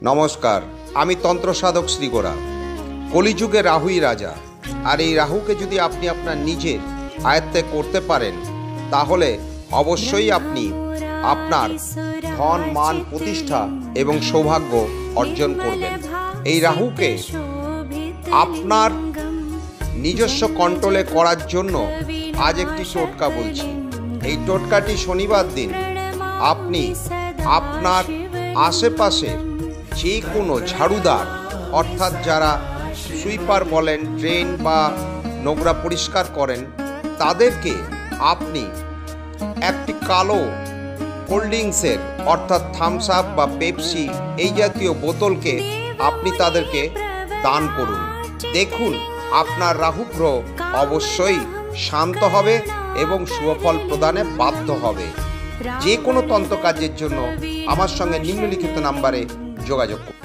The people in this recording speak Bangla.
নমস্কার, আমি তন্ত্র সাধক শ্রীগোরা। কলিযুগে রাহুই রাজা। আর এই রাহুকে যদি আপনি আপনার নিজের আয়ত্তে করতে পারেন তাহলে অবশ্যই আপনি আপনার ধন, মান, প্রতিষ্ঠা এবং সৌভাগ্য অর্জন করবেন। এই রাহুকে আপনার নিজস্ব কন্ট্রোলে করার জন্য আজ একটি টোটকা বলছি। এই টোটকাটি শনিবার দিন আপনি আপনার আশেপাশের যে কোনো ঝাড়ুদার, অর্থাৎ যারা সুইপার বলেন, ড্রেন বা নোংরা পরিষ্কার করেন, তাদেরকে আপনি একটি কালো কোল্ড ড্রিঙ্কসের অর্থাৎ থামস আপ বা পেপসি এই জাতীয় বোতলকে আপনি তাদেরকে দান করুন। দেখুন আপনার রাহু গ্রহ অবশ্যই শান্ত হবে এবং শুভফল প্রদানে বাধ্য হবে। যে কোনো তন্ত্র কাজের জন্য আমার সঙ্গে নিম্নলিখিত নাম্বারে যোগাযোগ করুন।